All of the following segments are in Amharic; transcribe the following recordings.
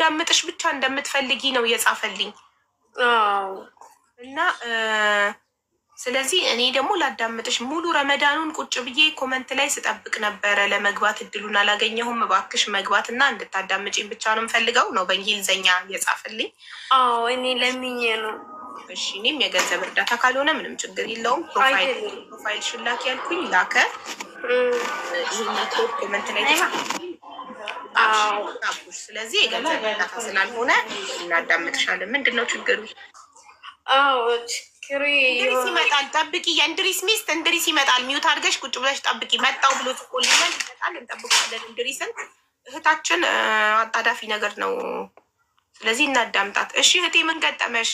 እንዳዳምጥሽ ብቻ እንደምትፈልጊ ነው የጻፈልኝ እና ስለዚህ እኔ ደግሞ ላዳምጥሽ ሙሉ ረመዳኑን ቁጭ ብዬ ኮመንት ላይ ስጠብቅ ነበረ። ለመግባት እድሉን አላገኘሁም። እባክሽ መግባትና እንድታዳምጪኝ ብቻ ነው የምፈልገው ነው በእንግሊዝኛ የጻፈልኝ። እኔ ለምኜ ነው። እሺ እኔም የገንዘብ እርዳታ ካልሆነ ምንም ችግር የለውም። ፕሮፋይል ሽላክ ያልኩኝ ላከ። ይህን ኮመንት ላይ ተጻፉሽ። ስለዚህ የገንዘብ እርዳታ ስላልሆነ እናዳምጥሻለን። ምንድነው ችግሩ? እንድሪስ ይመጣል። ጠብቂ። የእንድሪስ ሚስት እንድሪስ ይመጣል። ሚውት አድርገሽ ቁጭ ብለሽ ጠብቂ። መጣው ብሎ ጽፎልኛል። ይመጣል። እንጠብቃለን። እንድሪስን እህታችን አጣዳፊ ነገር ነው። ስለዚህ እናዳምጣት። እሺ እህቴ ምን ገጠመሽ?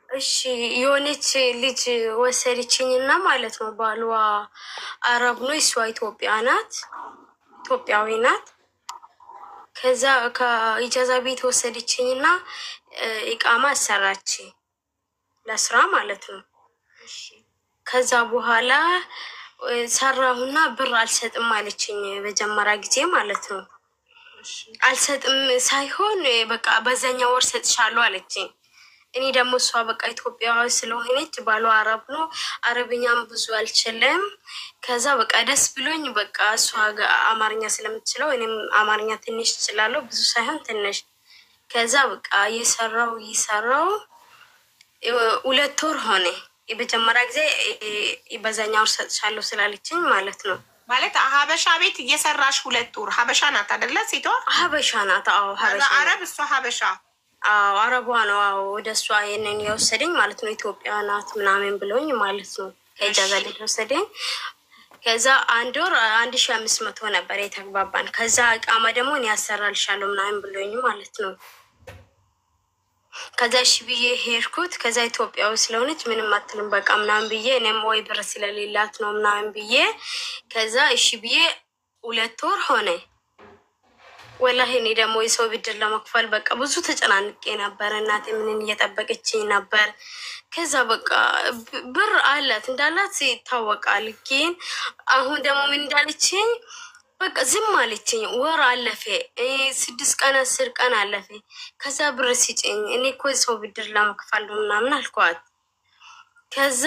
እሺ የሆነች ልጅ ወሰደችኝና ማለት ነው። ባሏ አረብ ነው፣ እሷ ኢትዮጵያዊ ናት። ከዛ ከኢጃዛ ቤት ወሰደችኝና ኢቃማ አሰራች ለስራ ማለት ነው። ከዛ በኋላ ሰራሁና ብር አልሰጥም አለችኝ በጀመራ ጊዜ ማለት ነው። አልሰጥም ሳይሆን በቃ በዛኛው ወር ሰጥሻለሁ አለችኝ። እኔ ደግሞ እሷ በቃ ኢትዮጵያዊ ስለሆነች ባሏ አረብ ነው፣ አረብኛም ብዙ አልችልም። ከዛ በቃ ደስ ብሎኝ በቃ እሷ አማርኛ ስለምትችለው እኔም አማርኛ ትንሽ እችላለሁ፣ ብዙ ሳይሆን ትንሽ። ከዛ በቃ እየሰራው 2 ወር ሆነ። የመጀመሪያ ጊዜ በዛኛው ወር ሰጥሻለሁ ስላለችኝ ማለት ነው። ማለት ሀበሻ ቤት እየሰራሽ 2 ወር። ሀበሻ ናት አይደለ? ሴቷ ሀበሻ ናት። አዎ ሀበሻ። አረብ እሷ ሀበሻ። አዎ አረቧ ነው። አዎ ወደ እሷ የነን የወሰደኝ ማለት ነው። ኢትዮጵያ ናት ምናምን ብሎኝ ማለት ነው። ከኢጃዛ ቤት ወሰደኝ። ከዛ 1 ወር 1500 ነበር የተግባባን። ከዛ እቃማ ደግሞ እኔ ያሰራልሻለሁ ምናምን ብሎኝ ማለት ነው። ከዛ እሺ ብዬ ሄድኩት። ከዛ ኢትዮጵያዊ ስለሆነች ምንም አትልም በቃ ምናምን ብዬ እኔም ወይ ብር ስለሌላት ነው ምናምን ብዬ ከዛ እሺ ብዬ 2 ወር ሆነ። ወላሂ እኔ ደግሞ የሰው ብድር ለመክፈል በቃ ብዙ ተጨናንቄ ነበር። እናቴ ምንን እየጠበቀችኝ ነበር። ከዛ በቃ ብር አላት እንዳላት ይታወቃል። ግን አሁን ደግሞ ምን እንዳለችኝ በቃ ዝም አለችኝ። ወር አለፈ፣ 6 ቀን 10 ቀን አለፈ። ከዛ ብር ሲጭኝ እኔ እኮ የሰው ብድር ለመክፈል ነው ምናምን አልኳት። ከዛ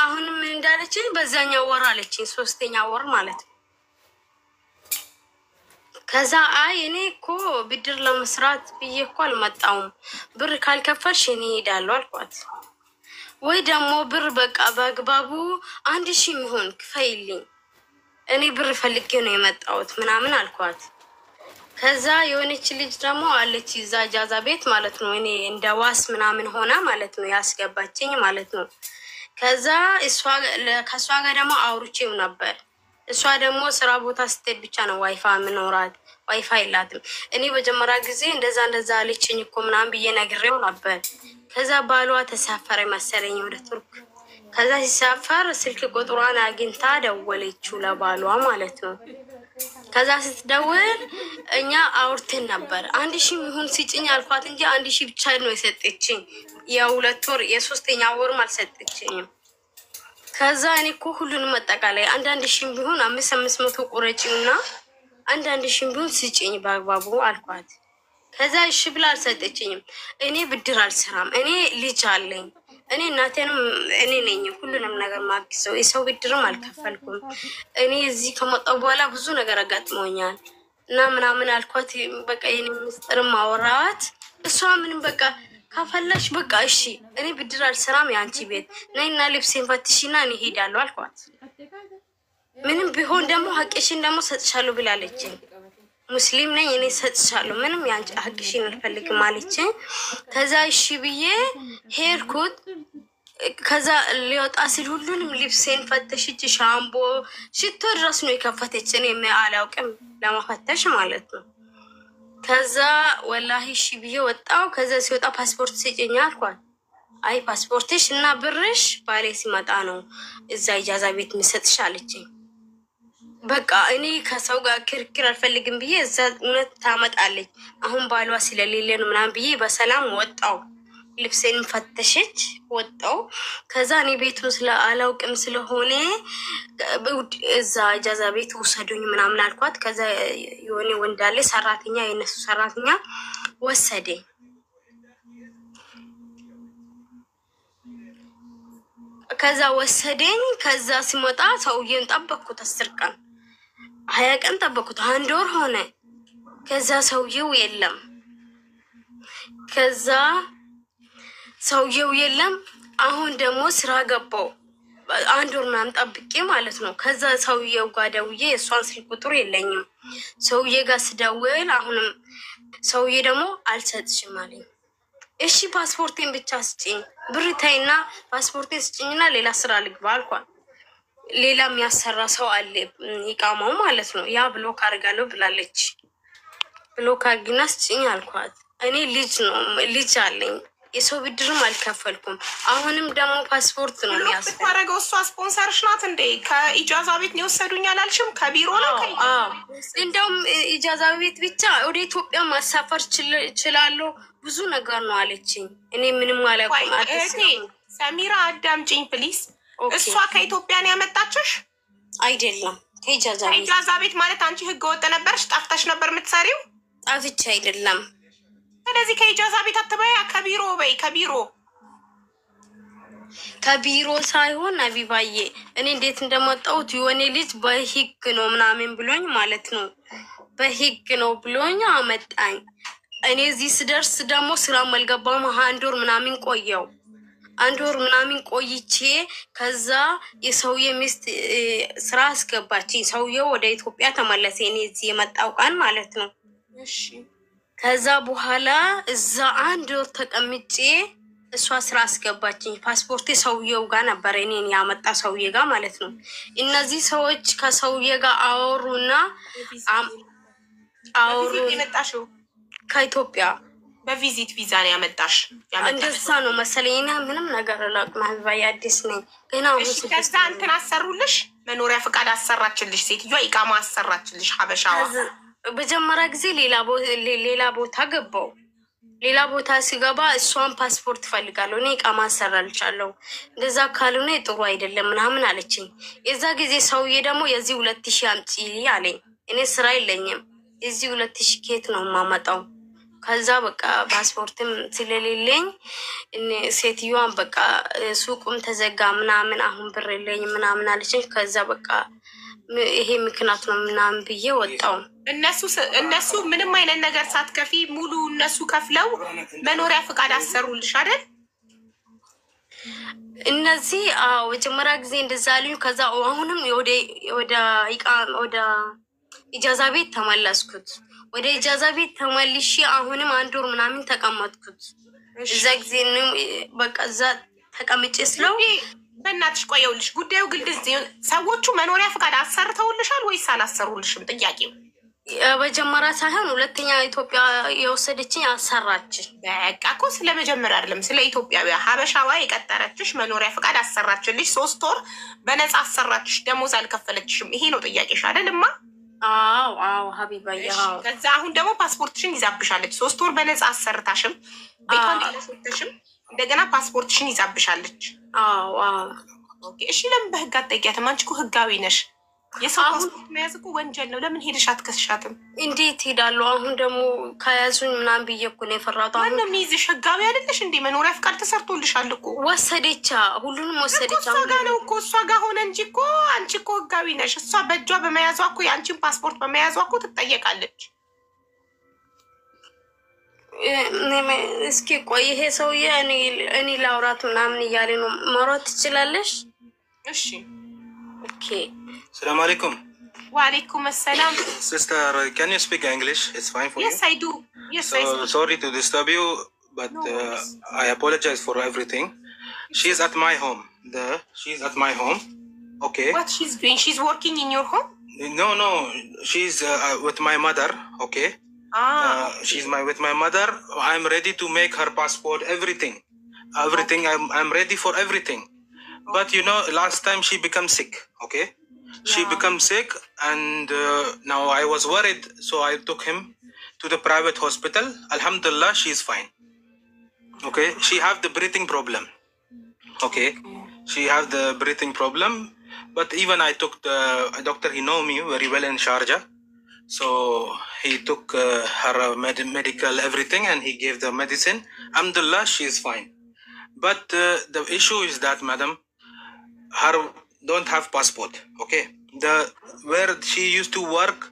አሁንም ምን እንዳለችኝ በዛኛው ወር አለችኝ፣ 3ኛ ወር ማለት ነው። ከዛ አይ እኔ እኮ ብድር ለመስራት ብዬ እኮ አልመጣውም፣ ብር ካልከፈልሽ እኔ እሄዳለሁ አልኳት። ወይ ደግሞ ብር በቃ በአግባቡ 1000 የሚሆን ክፈይልኝ፣ እኔ ብር ፈልጌ ነው የመጣሁት ምናምን አልኳት። ከዛ የሆነች ልጅ ደግሞ አለች እዛ ኢጃዛ ቤት ማለት ነው። እኔ እንደ ዋስ ምናምን ሆና ማለት ነው ያስገባችኝ ማለት ነው። ከዛ ከእሷ ጋር ደግሞ አውርቼው ነበር። እሷ ደግሞ ስራ ቦታ ስትሄድ ብቻ ነው ዋይፋይ ምኖራት፣ ዋይፋይ የላትም። እኔ በጀመራ ጊዜ እንደዛ አለችኝ እኮ ምናምን ብዬ ነግሬው ነበር። ከዛ ባሏ ተሳፈረ መሰለኝ ወደ ቱርክ። ከዛ ሲሳፈር ስልክ ቁጥሯን አግኝታ ደወለችው ለባሏ ማለት ነው። ከዛ ስትደውል እኛ አውርተን ነበር። 1000 ይሁን ሲጭኝ አልኳት እንጂ 1000 ብቻ ነው የሰጠችኝ። የ2 ወር የ3ኛ ወርም አልሰጠችኝም። ከዛ እኔ እኮ ሁሉንም አጠቃላይ 1000 ቢሆን 500 ቁረጪውና 1000 ቢሆን ስጭኝ በአግባቡ አልኳት። ከዛ እሺ ብላ አልሰጠችኝም። እኔ ብድር አልሰራም፣ እኔ ልጅ አለኝ፣ እኔ እናቴንም እኔ ነኝ ሁሉንም ነገር ማግዘው፣ የሰው ብድርም አልከፈልኩም። እኔ እዚህ ከመጣሁ በኋላ ብዙ ነገር አጋጥሞኛል እና ምናምን አልኳት። በቃ የኔ ምስጢርም አወራኋት። እሷ ምንም በቃ ካፈላሽ በቃ እሺ እኔ ብድር አልሰራም፣ የአንቺ ቤት ነይና ልብሴን ፈትሽና እኔ ሄዳለሁ አልኳት። ምንም ቢሆን ደግሞ ሀቅሽን ደግሞ ሰጥሻለሁ ብላለችኝ። ሙስሊም ነኝ እኔ ሰጥሻለሁ፣ ምንም የአንቺ ሀቅሽን አልፈልግም አለችኝ። ከዛ እሺ ብዬ ሄድኩት። ከዛ ሊወጣ ሲል ሁሉንም ልብሴን ፈተሽች፣ ሻምቦ ሽቶ ድረስ ነው የከፈተች። እኔ አላውቅም ለመፈተሽ ማለት ነው። ከዛ ወላሂ እሺ ብዬ ወጣው። ከዛ ሲወጣ ፓስፖርት ስጭኝ አልኳት። አይ ፓስፖርትሽ እና ብርሽ ባሌ ሲመጣ ነው እዛ ኢጃዛ ቤት ምሰጥሽ አለችኝ። በቃ እኔ ከሰው ጋር ክርክር አልፈልግም ብዬ እዛ እውነት ታመጣለች አሁን ባሏ ስለሌለ ነው ምናምን ብዬ በሰላም ወጣው። ልብሴን ፈተሸች ወጣው። ከዛ እኔ ቤቱን አላውቅም ስለሆነ እዛ እጃዛ ቤት ውሰዱኝ ምናምን አልኳት። ከዛ የሆነ ወንድ አለ ሰራተኛ፣ የነሱ ሰራተኛ ወሰደኝ። ከዛ ወሰደኝ። ከዛ ሲመጣ ሰውዬን ጠበቅኩት 10 ቀን 20 ቀን ጠበቅኩት። 1 ወር ሆነ። ከዛ ሰውዬው የለም። ከዛ ሰውዬው የለም። አሁን ደግሞ ስራ ገባው 1 ወር ምናምን ጠብቄ ማለት ነው። ከዛ ሰውዬው ጋር ደውዬ የእሷን ስልክ ቁጥር የለኝም። ሰውዬ ጋር ስደውል አሁንም ሰውዬ ደግሞ አልሰጥሽም አለኝ። እሺ ፓስፖርቴን ብቻ ስጭኝ፣ ብር ተይና ፓስፖርቴን ስጭኝና ሌላ ስራ ልግባ አልኳት። ሌላ የሚያሰራ ሰው አለ ይቃማው ማለት ነው። ያ ብሎክ አድርጋለሁ ብላለች። ብሎክ አድርጊና ስጭኝ አልኳት። እኔ ልጅ አለኝ፣ የሰው ብድርም አልከፈልኩም። አሁንም ደግሞ ፓስፖርት ነው የሚያስፈልገው። እሷ ስፖንሰርሽ ናት እንዴ? ከኢጃዛ ቤት ነው የወሰዱኝ አላልሽም? ከቢሮ ነው። እንደውም ኢጃዛ ቤት ብቻ ወደ ኢትዮጵያ ማሳፈር እችላለሁ ብዙ ነገር ነው አለችኝ። እኔ ምንም አላውቅም። ሰሚራ አዳምጪኝ ፕሊስ። እሷ ከኢትዮጵያ ነው ያመጣችሽ? አይደለም ከኢጃዛ ቤት ማለት አንቺ ህገ ወጥ ነበርሽ? ጠፍተሽ ነበር የምትሰሪው? ጠፍቼ አይደለም። ስለዚህ ከኢጃዛ ቤት አትበያ፣ ከቢሮ በይ። ከቢሮ ሳይሆን አቢባዬ፣ እኔ እንዴት እንደመጣሁት የሆነ ልጅ በህግ ነው ምናምን ብሎኝ ማለት ነው። በህግ ነው ብሎኝ አመጣኝ። እኔ እዚህ ስደርስ ደግሞ ስራ አልገባም። 1 ወር ምናምን ቆየው። 1 ወር ምናምን ቆይቼ ከዛ የሰውዬ ሚስት ስራ አስገባችኝ። ሰውዬው ወደ ኢትዮጵያ ተመለሰ። እኔ እዚህ የመጣው ቀን ማለት ነው። እሺ ከዛ በኋላ እዛ 1 ወር ተቀምጬ እሷ ስራ አስገባችኝ። ፓስፖርቴ ሰውዬው ጋር ነበር፣ እኔን ያመጣ ሰውዬ ጋር ማለት ነው። እነዚህ ሰዎች ከሰውዬ ጋር አወሩና የመጣሽው ከኢትዮጵያ በቪዚት ቪዛ ነው ያመጣሽ? እንደዛ ነው መሰለኝ። እኔ ምንም ነገር አላውቅም። አባዬ አዲስ ነኝ ገና። ከዛ እንትን አሰሩልሽ? መኖሪያ ፈቃድ አሰራችልሽ? ሴትዮዋ ኢቃማ አሰራችልሽ? ሀበሻዋ በጀመራ ጊዜ ሌላ ቦታ ገባው። ሌላ ቦታ ሲገባ እሷን ፓስፖርት ፈልጋለሁ፣ እኔ ኢቃማ አሰራልቻለሁ፣ እንደዛ ካልሆነ ጥሩ አይደለም ምናምን አለችኝ። የዛ ጊዜ ሰውዬ ደግሞ የዚህ 2000 አምጪ አለኝ። እኔ ስራ የለኝም፣ የዚህ 2000 ኬት ነው የማመጣው? ከዛ በቃ ፓስፖርትም ስለሌለኝ ሴትዮዋን በቃ ሱቁም ተዘጋ ምናምን፣ አሁን ብር የለኝ ምናምን አለችኝ። ከዛ በቃ ይሄ ምክንያት ነው ምናምን ብዬ ወጣው። እነሱ ምንም አይነት ነገር ሳትከፊ ሙሉ እነሱ ከፍለው መኖሪያ ፈቃድ አሰሩልሽ አይደል? እነዚህ መጀመሪያ ጊዜ እንደዛ አሉኝ። ከዛ አሁንም ወደ ኢጃዛ ቤት ተመለስኩት። ወደ ኢጃዛ ቤት ተመልሼ አሁንም 1 ወር ምናምን ተቀመጥኩት። እዛ ጊዜ በቃ እዛ ተቀምጬ ስለው በእናትሽ ቆየውልሽ። ጉዳዩ ግልጽ ሰዎቹ መኖሪያ ፈቃድ አሰርተውልሻል ወይስ አላሰሩልሽም? ጥያቄው መጀመሪያ ሳይሆን ሁለተኛ ኢትዮጵያ የወሰደችኝ አሰራች። በቃ እኮ ስለመጀመሪያ አይደለም፣ ስለ ኢትዮጵያዊ ሀበሻዋ የቀጠረችሽ መኖሪያ ፈቃድ አሰራችልሽ። 3 ወር በነፃ አሰራችሽ፣ ደሞዝ አልከፈለችሽም። ይሄ ነው ጥያቄሽ አይደልማ? አዎ ሀቢባዬ። ከዛ አሁን ደግሞ ፓስፖርትሽን ይዛብሻለች። 3 ወር በነፃ አሰርታሽም ቤቷን ያለሽም እንደገና ፓስፖርትሽን ይዛብሻለች። እሺ ለምን በህግ አትጠይቂያትም? አንቺ እኮ ህጋዊ ነሽ። የሰው ፓስፖርት መያዝ እኮ ወንጀል ነው። ለምን ሄደሽ አትከስሻትም? እንዴት ሄዳለሁ? አሁን ደግሞ ከያዙኝ ምናምን ብዬ እኮ ነው የፈራሁት። ማን ነው የሚይዝሽ? ህጋዊ አይደለሽ እንዴ? መኖሪያ ፍቃድ ተሰርቶልሻል እኮ። ወሰደቻ፣ ሁሉንም ወሰደቻ። እሷ ጋር ነው እኮ፣ እሷ ጋር ሆነ እንጂ እኮ አንቺ እኮ ህጋዊ ነሽ። እሷ በእጇ በመያዟ እኮ የአንቺን ፓስፖርት በመያዟ እኮ ትጠየቃለች። እስኪ ቆይ፣ ይሄ ሰውዬ እኔ ላውራት ምናምን እያለ ነው። ማውራት ትችላለሽ? እሺ ኦኬ። ሰላም አለይኩም። ወአለይኩም ሰላም። Sister, can you speak English? It's fine for you. Yes, I do. Yes, I do. Sorry to disturb you, but I apologize for everything. She's at my home. She's at my home. Okay. What she's doing? She's working in your home? No. She's with my mother. Okay. She's with my mother. I'm ready to make her passport, everything. Okay. I'm ready for everything. Okay. But you know, last time she became sick. Okay. Yeah. She became sick, and now I was worried, so I took him to the private hospital. Alhamdulillah, she's fine. Okay, she have the breathing problem. Okay, she have the breathing problem. But even I took a doctor, he know me very well in Sharjah. So he took her medical everything and he gave the medicine. Alhamdulillah, she is fine. But the issue is that, madam, her don't have passport. Okay, the where she used to work,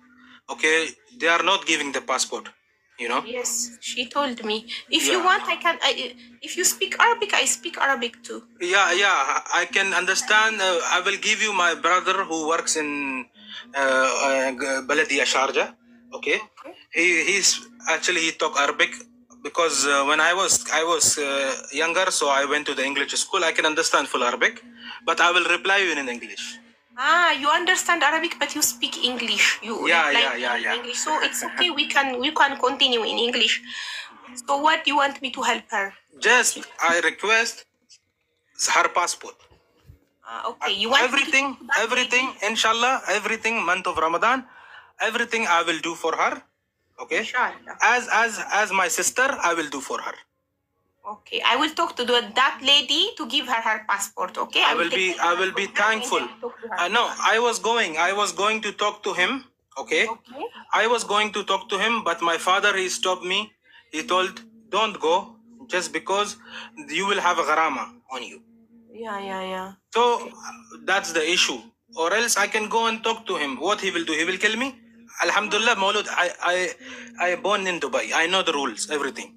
okay, they are not giving the passport. You know. Yes, she told me. If Yeah. you want, I can. If you speak Arabic, I speak Arabic too. Yeah, I can understand. I will give you my brother who works in Baladia Sharjah. Okay, he's actually he talk Arabic because when I was younger, so I went to the English school. I can understand full Arabic, but I will reply you in English. Ah, you understand Arabic, but you speak English. You Yeah, reply yeah. in English, so it's okay. We can continue in English. So what do you want me to help her? Just I request her passport. Okay, you want everything, me to everything, inshallah, everything. Month of Ramadan, everything I will do for her. Okay. Inshallah. As my sister, I will do for her. Okay, I will talk to that lady to give her her passport. Okay, I will be thankful. No, I was going to talk to him. Okay. I was going to talk to him, but my father, he stopped me. He told, don't go, just because you will have a gharama on you. Yeah. So that's the issue. Or else I can go and talk to him. What he will do? He will kill me. Alhamdulillah, Maulud, I born in Dubai. I know the rules, everything.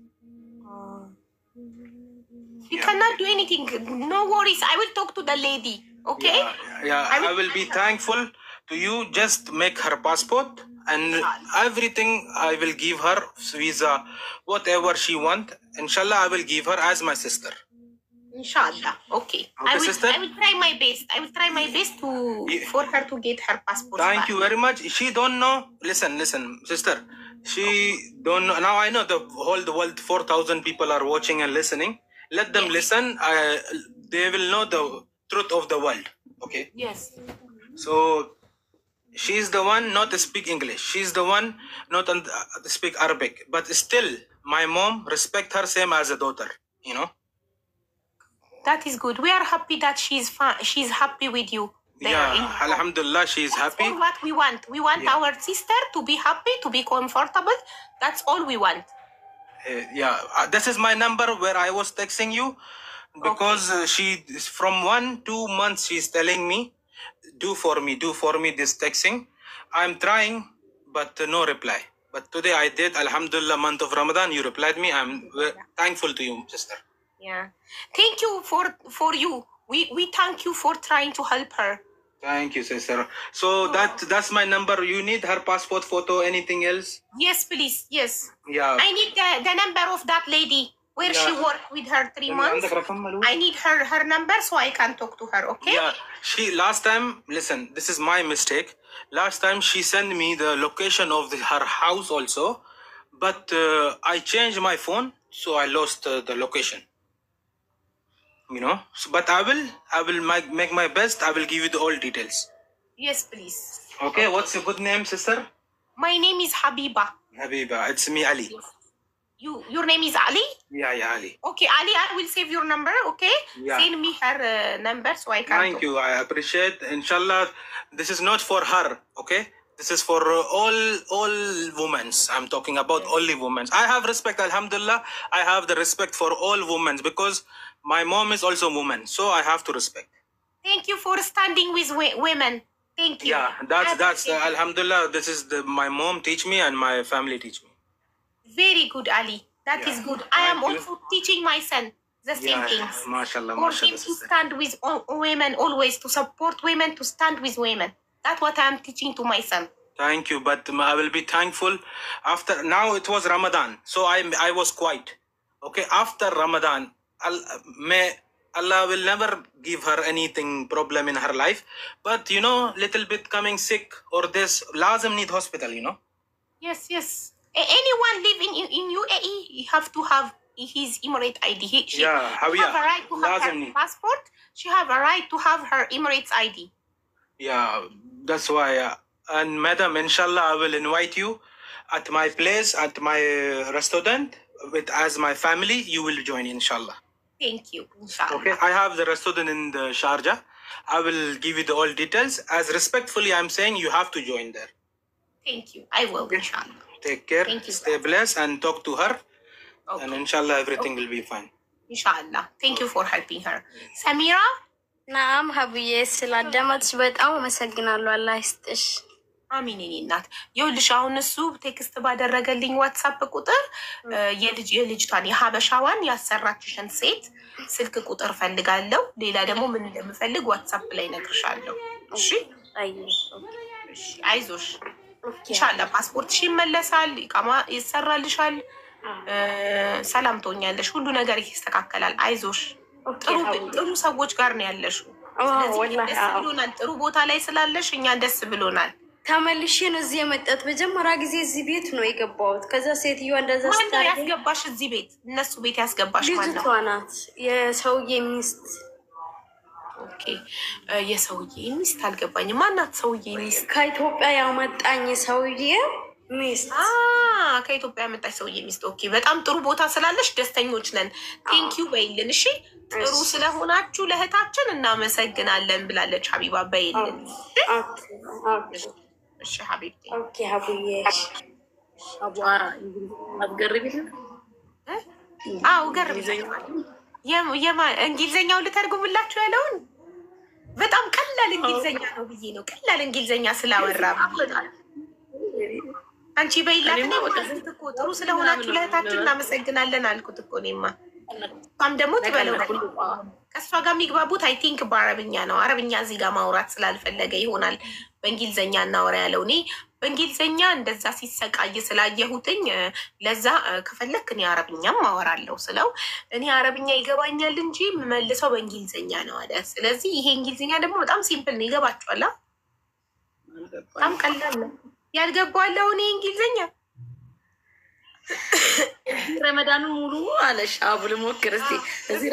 You cannot do anything. No worries. I will talk to the lady. Okay? Yeah. I will be thankful to you. Just make her passport and everything. I will give her visa, whatever she want. Inshallah, I will give her as my sister. Inshallah. Okay. Sister? I will try my best. I will try my best for her to get her passport. Thank you very much. She don't know. Listen, sister. She don't know. Now I know the whole world, 4,000 people are watching and listening. Let them listen. They will know the truth of the world. Okay. Yes. So she's the one not to speak English. She's the one not to speak Arabic. But still, my mom respect her same as a daughter. You know. That is good. We are happy that she's happy with you. Alhamdulillah, she's happy. That's all what we want. We want our sister to be happy, to be comfortable. That's all we want. This is my number where I was texting you because she from 1-2 months she's telling me, do for me this texting. I'm trying, but no reply. But today I did. Alhamdulillah, month of Ramadan, you replied me. I'm thankful to you, sister. Yeah, thank you for you. We thank you for trying to help her. Thank you, sister. So that's my number. You need her passport photo, anything else? Yes, please. Yes. Yeah. I need the number of that lady where she worked with her 3 months. I need her number so I can talk to her. Okay? Yeah. She last time. Listen, this is my mistake. Last time she sent me the location of her house also, but I changed my phone, so I lost the location. You know, but I will make my best. I will give you the all details. Yes, please. Okay, what's your good name, sister? My name is Habiba. Habiba, it's me, Ali. Yes. Your name is Ali? Yeah, Ali. Okay, Ali, I will save your number, okay? Yeah. Send me her number so I can Thank you, I appreciate. Inshallah, this is not for her, okay? This is for all women. I'm talking about only women. I have respect, alhamdulillah. I have the respect for all women because my mom is also a woman, so I have to respect. Thank you for standing with women. Thank you. Yeah, that's alhamdulillah. This is my mom teach me and my family teach me. Very good, Ali. That is good. I am also teaching my son the same things. MashaAllah, For him to stand with women always, to support women, to stand with women. That's what I am teaching to my son. Thank you, but I will be thankful. After now it was Ramadan, so I was quiet. Okay, after Ramadan, Allah will never give her anything problem in her life. But you know, little bit coming sick or this, lazim need hospital. You know. Yes. Anyone living in UAE, you have to have his Emirate ID. She have a right to have her passport. She have a right to have her Emirates ID. Yeah, that's why. And madam, inshallah, I will invite you at my place, at my restaurant. as my family, you will join, inshallah. Thank you. Inshallah. Okay, I have the restaurant in the Sharjah. I will give you the all details. As respectfully, I'm saying you have to join there. Thank you. I will, inshallah. Take care. Thank you. Stay blessed and talk to her. Okay. And inshallah, everything will be fine. Inshallah. Thank you for helping her. Samira? ናም ሀቡዬ ስላዳመጥሽ በጣም አመሰግናለሁ። አላህ ይስጥሽ። አሚን የኔ እናት። ይኸውልሽ አሁን እሱ ቴክስት ባደረገልኝ ዋትሳፕ ቁጥር የልጅቷን የሀበሻዋን ያሰራችሽን ሴት ስልክ ቁጥር ፈልጋለሁ። ሌላ ደግሞ ምን እንደምፈልግ ዋትሳፕ ላይ ነግርሻለሁ። እሺ አይዞሽ። ኢንሻአላህ ፓስፖርትሽ ይመለሳል፣ ኢቃማ ይሰራልሻል፣ ሰላም ትሆኛለሽ፣ ሁሉ ነገር ይስተካከላል። አይዞሽ። ጥሩ ሰዎች ጋር ነው ያለሽው። ስለዚህ ደስ ብሎናል። ጥሩ ቦታ ላይ ስላለሽ እኛ ደስ ብሎናል። ተመልሼ ነው እዚህ የመጣሁት። መጀመሪያ ጊዜ እዚህ ቤት ነው የገባሁት። ከዛ ሴትዮዋ እንደዛ ማነው ያስገባሽ እዚህ ቤት? እነሱ ቤት ያስገባሽ ማነው? ልጅቷ ናት፣ የሰውዬ ሚስት። ኦኬ፣ የሰውዬ ሚስት አልገባኝም። ማናት ሰውዬ ሚስት? ከኢትዮጵያ ያመጣኝ ሰውዬ ሚስት። ከኢትዮጵያ ያመጣች ሰውዬ ሚስት። ኦኬ፣ በጣም ጥሩ ቦታ ስላለሽ ደስተኞች ነን። ቴንኪዩ በይልን። እሺ፣ ጥሩ ስለሆናችሁ ለእህታችን እናመሰግናለን ብላለች ሀቢባ። በይልን። እሺ ሀቢብቲ። ኦኬ ሀቡዬ። አዎ ገርም። እንግሊዘኛው ልተርጉምላችሁ ያለውን በጣም ቀላል እንግሊዘኛ ነው ብዬ ነው። ቀላል እንግሊዘኛ ስላወራ አንቺ በይላት። እኮ ጥሩ ስለሆናችሁ ለእህታችን እናመሰግናለን አልኩት እኮ እኔማ። እሷም ደግሞ ትበለው ከእሷ ጋር የሚግባቡት አይ ቲንክ በአረብኛ ነው። አረብኛ እዚህ ጋር ማውራት ስላልፈለገ ይሆናል በእንግሊዘኛ እናወራ ያለው። እኔ በእንግሊዘኛ እንደዛ ሲሰቃይ ስላየሁትኝ ለዛ ከፈለክ እኔ አረብኛም አወራለሁ ስለው እኔ አረብኛ ይገባኛል እንጂ የምመልሰው በእንግሊዘኛ ነው አለ። ስለዚህ ይሄ እንግሊዝኛ ደግሞ በጣም ሲምፕል ነው፣ ይገባችኋል። በጣም ቀላል ነው። ያልገባዋለሁ እኔ እንግሊዝኛ ረመዳኑ ሙሉ አለሽ አቡ ልሞክር እስቲ። እዚህ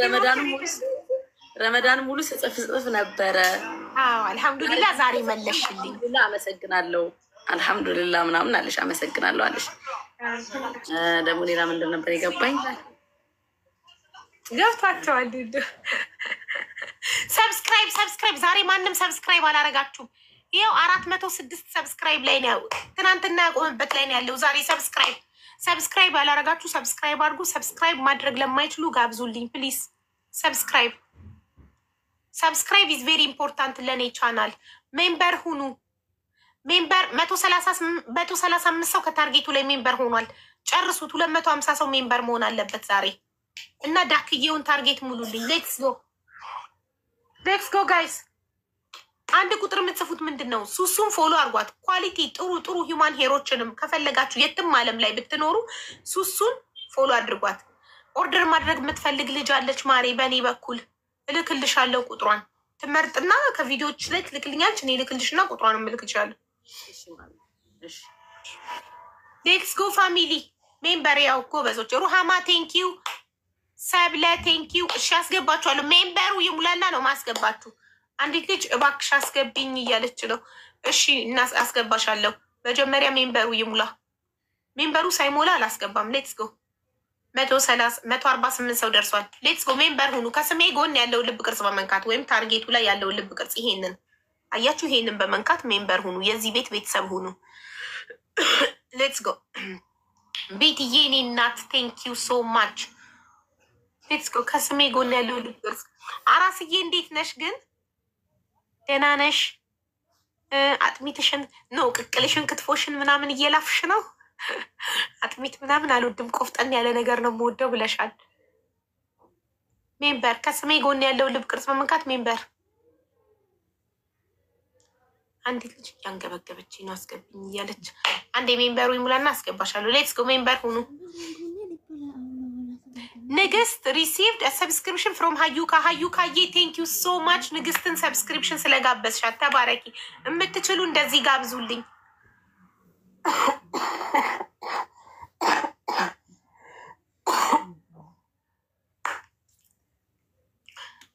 ረመዳኑ ሙሉ ስጽፍ ነበረ። አዎ አልሐምዱሊላህ ዛሬ መለሽልኝ። አመሰግናለሁ አልሐምዱሊላህ ምናምን አለሽ። አመሰግናለሁ አለሽ። ደግሞ ሌላ ምንድን ነበር የገባኝ? ገብቷቸዋል። ሰብስክራይብ ዛሬ ማንም ሰብስክራይብ አላረጋችሁም። ይኸው 406 ሰብስክራይብ ላይ ነው። ትናንትና ያቆመበት ላይ ነው ያለው። ዛሬ ሰብስክራይብ ያላረጋችሁ ሰብስክራይብ አድርጉ። ሰብስክራይብ ማድረግ ለማይችሉ ጋብዙልኝ ፕሊዝ። ሰብስክራይብ ኢዝ ቬሪ ኢምፖርታንት ለእኔ ቻናል። ሜምበር ሁኑ። ሜምበር 135 ሰው ከታርጌቱ ላይ ሜምበር ሆኗል። ጨርሱት። 250 ሰው ሜምበር መሆን አለበት ዛሬ እና ዳክዬውን ታርጌት ሙሉልኝ። ሌትስ ጎ ጋይስ። አንድ ቁጥር የምትጽፉት ምንድን ነው? ሱሱን ፎሎ አርጓት። ኳሊቲ ጥሩ ሂውማን ሄሮችንም ከፈለጋችሁ የትም ዓለም ላይ ብትኖሩ ሱሱን ፎሎ አድርጓት። ኦርደር ማድረግ የምትፈልግ ልጅ አለች ማሬ፣ በእኔ በኩል እልክልሻለሁ። ቁጥሯን ትመርጥና ከቪዲዮዎች ላይ ትልክልኛለች። እኔ እልክልሽና ቁጥሯን እልክ እችላለሁ። ሌትስ ጎ ፋሚሊ ሜምበር። ያው ጎበዞች። ሩሃማ ቴንኪው፣ ሰብለ ቴንኪው። እሺ አስገባችኋለሁ። ሜምበሩ ይሙላና ነው ማስገባችሁ። አንዲት ልጅ እባክሽ አስገቢኝ እያለች ነው። እሺ እና አስገባሻለሁ። መጀመሪያ ሜምበሩ ይሙላ። ሜምበሩ ሳይሞላ አላስገባም። ሌትስ ጎ 148 ሰው ደርሷል። ሌትስ ጎ ሜምበር ሁኑ። ከስሜ ጎን ያለው ልብ ቅርጽ በመንካት ወይም ታርጌቱ ላይ ያለው ልብ ቅርጽ ይሄንን አያችሁ፣ ይሄንን በመንካት ሜምበር ሁኑ። የዚህ ቤት ቤተሰብ ሁኑ። ሌትስ ጎ ቤትዬ፣ እኔ እናት ቴንኪዩ ሶ ማች። ሌትስ ጎ ከስሜ ጎን ያለው ልብ ቅርጽ። አራስዬ እንዴት ነሽ ግን? ደህና ነሽ? አጥሚትሽን ነው ቅቅልሽን ክትፎሽን ምናምን እየላፍሽ ነው? አጥሚት ምናምን አልወድም፣ ቆፍጠን ያለ ነገር ነው የምወደው ብለሻል። ሜምበር ከስሜ ጎን ያለው ልብ ቅርጽ በመንካት ሜምበር። አንዲት ልጅ እያንገበገበች ነው አስገብኝ እያለች፣ አንድ ሜምበሩ ይሙላና አስገባሻለሁ። ሌትስ ጎ ሜምበር ሁኑ። ንግስት ሪሲቭድ ሰብስክሪፕሽን ፍሮም ሀዩካ። ሀዩካዬ ቴንኪዩ ሶ ማች ንግስትን ሰብስክሪፕሽን ስለጋበዝሻት ተባረኪ። የምትችሉ እንደዚህ ጋብዙልኝ።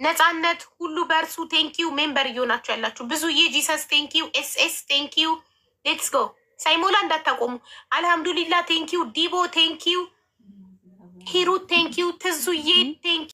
ነፃነት ሁሉ በእርሱ ቴንኪዩ። ሜምበር እየሆናችሁ ያላችሁ ብዙ የጂሰስ ቴንኪዩ። ኤስኤስ ቴንኪዩ። ሌትስ ጎ ሳይሞላ እንዳታቆሙ። አልሐምዱሊላ ቴንኪዩ። ዲቦ ቴንኪዩ። ሂሩት ቴንኪዩ ትዙዬ ቴንኪ